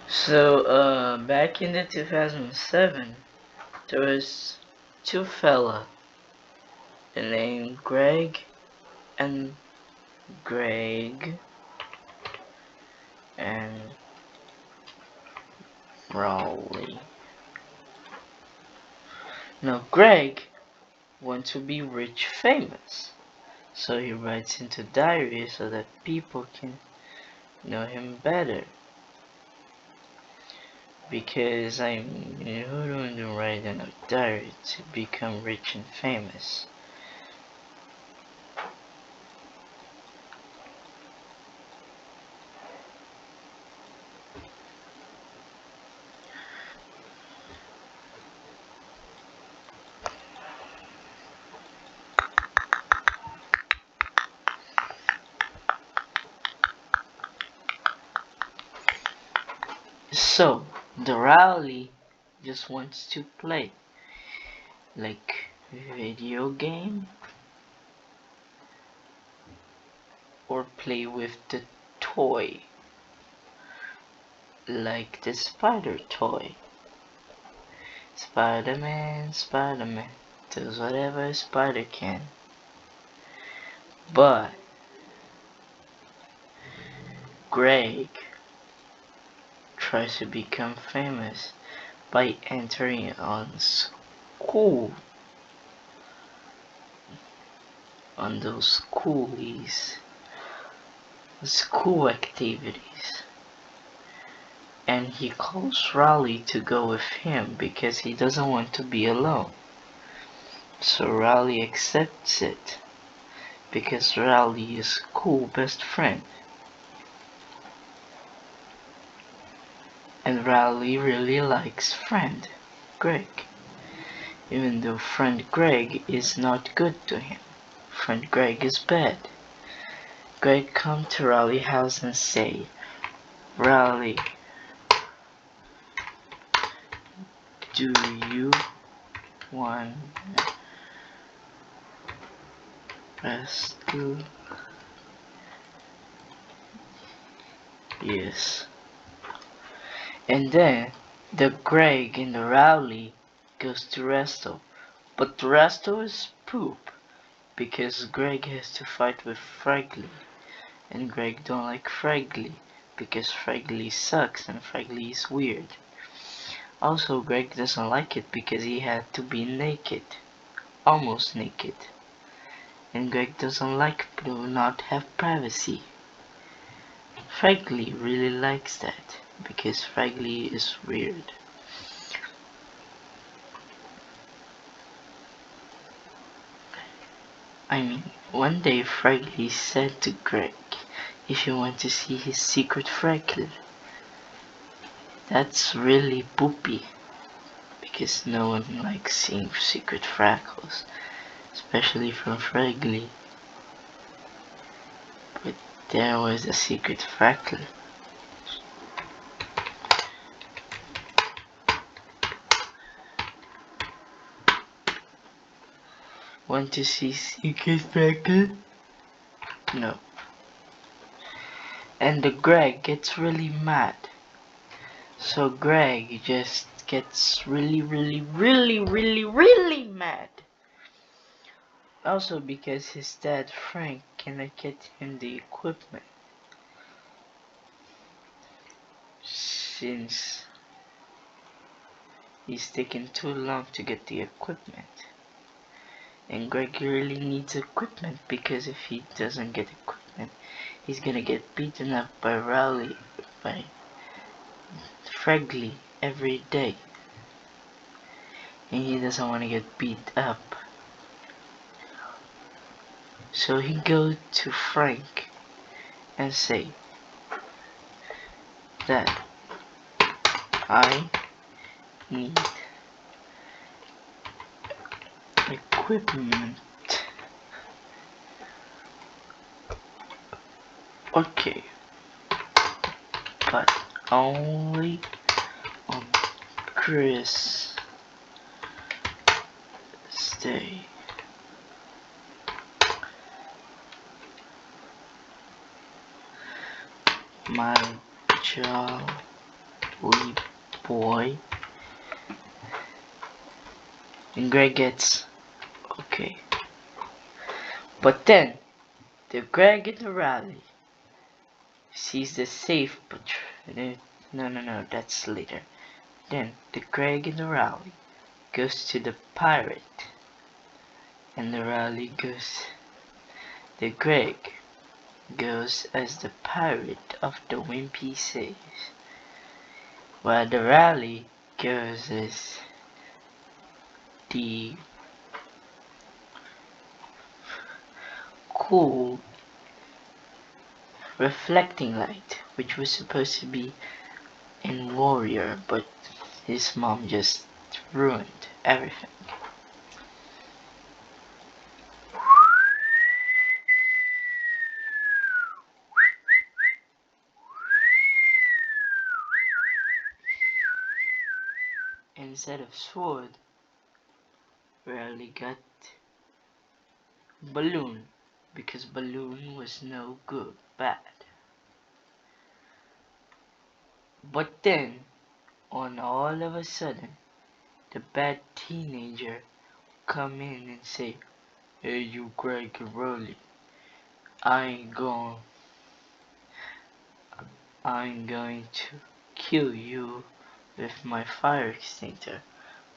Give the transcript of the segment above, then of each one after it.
So, back in the 2007, there was two fella named and Greg and rwly. Now, Greg wants to be rich famous, so he writes into diary so that people can know him better. Because I mean, who don't write in a diary to become rich and famous? So, the rwly just wants to play, like video game, or play with the toy, like the spider toy. Spider-Man, Spider-Man, does whatever a spider can. But Greg tries to become famous by entering on school, on those school activities. And he calls rwly to go with him because he doesn't want to be alone. So rwly accepts it because rwly is cool best friend. And rwly really likes friend Greg, even though friend Greg is not good to him. Friend Greg is bad. Greg come to rwly house and say, rwly, do you want us to? Yes. And then the Greg in the rwly goes to Resto, but Resto is poop because Greg has to fight with Fraggly, and Greg don't like Fraggly because Fraggly sucks and Fraggly is weird. Also, Greg doesn't like it because he had to be naked, almost naked, and Greg doesn't like to not have privacy. Fraggly really likes that because Fraggly is weird. I mean, one day Fraggly said to Greg, if you want to see his secret freckle, that's really poopy, because no one likes seeing secret freckles, especially from Fraggly. But there was a secret freckle. Want to see secret freckle? No. And the Greg gets really mad. So Greg just gets really mad. Also because his dad Frank cannot get him the equipment. Since he's taking too long to get the equipment. And Greg really needs equipment because if he doesn't get equipment, he's gonna get beaten up by rwly, by Fraggly every day. And he doesn't want to get beat up. So he goes to Frank and say that I need equipment. Okay, but only on Chris Day. My job wee boy. And Greg gets okay. But then the Greg in the rally sees the safe patrol. No, that's later. Then the Greg in the rally goes to the pirate, and the rally goes. The Greg goes as the pirate of the Wimpy Saves, while the rally goes as the cool reflecting light, which was supposed to be in Warrior, but his mom just ruined everything. Instead of sword, rarely got balloon, because balloon was no good, bad. But then, on all of a sudden, the bad teenager come in and say, "Hey you Greg and Rowley, I ain't going to kill you with my fire extinguisher."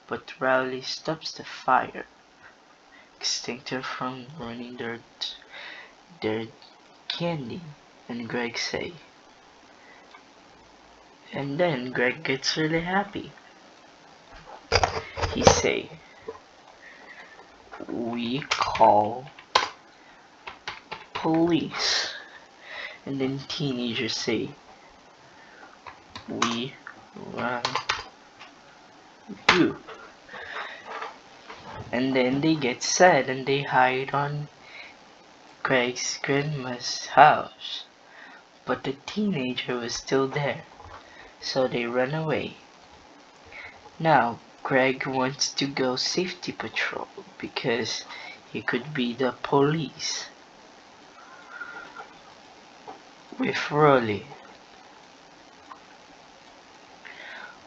But Rowley stops the fire extinguisher from running their candy, and Greg say. And then Greg gets really happy. He say, "We call police." And then teenagers say, "We run you." And then they get sad and they hide on Greg's grandma's house. But the teenager was still there, so they run away. Now Greg wants to go safety patrol because he could be the police with rwly.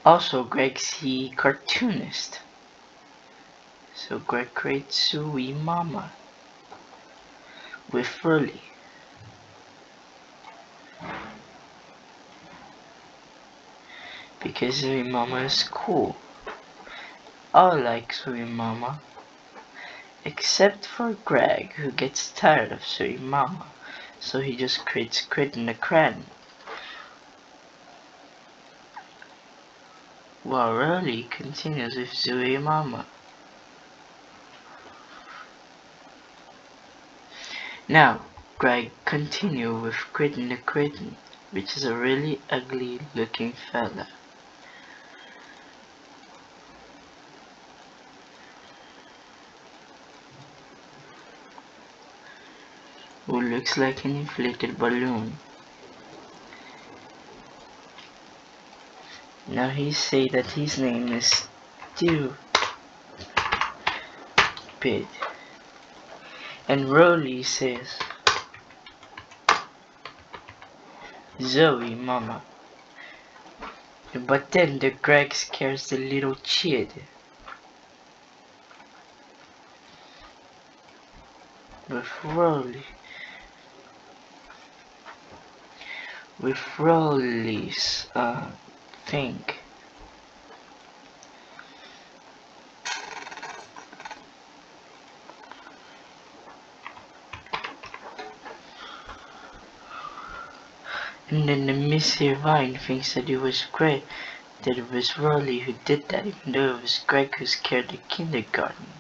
Also, Greg's he cartoonist, so Greg creates Sui Mama with rwly. Because Sui Mama is cool. I like Sui Mama, except for Greg, who gets tired of Sui Mama, so he just creates Crit in the Cran. While rwly continues with Sui Mama. Now, Greg continue with Critten the Critten, which is a really ugly looking fella. Who looks like an inflated balloon. Now he say that his name is Stupid. And rwly says, "Zoe, Mama." But then the Greg scares the little kid with rwly. With rwly's thing. And then the Miss Irvine thinks that it was Greg, that it was rwly who did that, even though it was Greg who scared the kindergarten.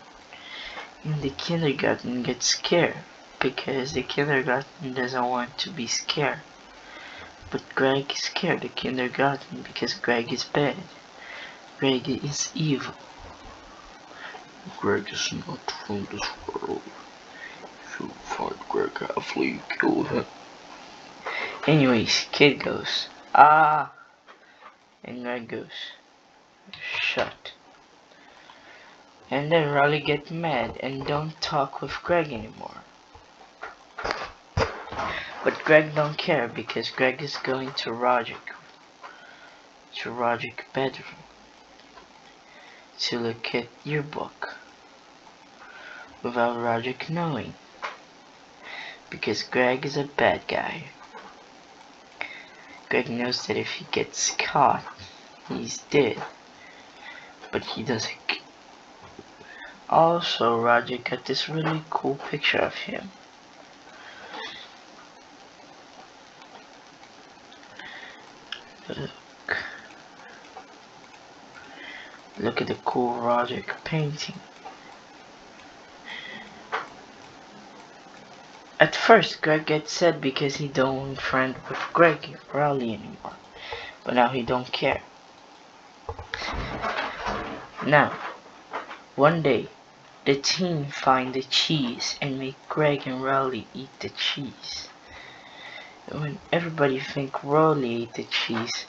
And the kindergarten gets scared, because the kindergarten doesn't want to be scared. But Greg is scared the kindergarten because Greg is bad. Greg is evil. Greg is not from this world. If you find Greg halfway, kill him. Anyways, kid goes, "Ah!" And Greg goes, "Shut." And then rwly get mad and don't talk with Greg anymore. But Greg don't care because Greg is going to Roger. to Roger's bedroom to look at your book without Roger knowing, because Greg is a bad guy. Greg knows that if he gets caught, he's dead, but he doesn't. Also, Roger got this really cool picture of him. Look at the cool Roger painting. At first, Greg gets sad because he don't friend with rwly anymore, but now he don't care. Now, one day, the team find the cheese and make Greg and rwly eat the cheese. And when everybody think rwly ate the cheese,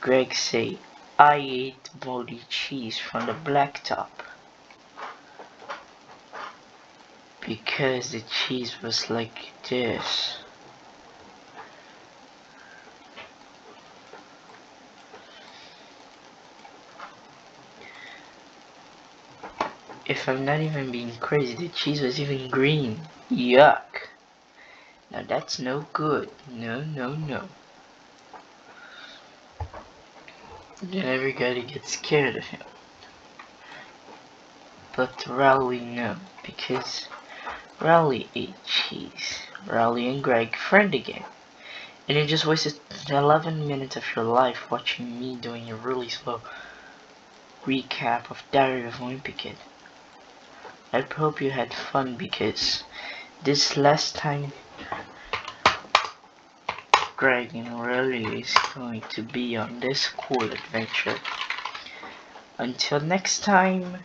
Greg say, "I ate moldy cheese from the blacktop." Because the cheese was like this. If I'm not even being crazy, the cheese was even green. Yuck. Now that's no good. No, no, no. Then everybody gets scared of him. But rwly no, because rwly ate cheese. Rwly and Greg friend again. And you just wasted 11 minutes of your life watching me doing a really slow recap of Diary of a Wimpy Kid. I hope you had fun, because this last time Greg and rwly is going to be on this cool adventure. Until next time.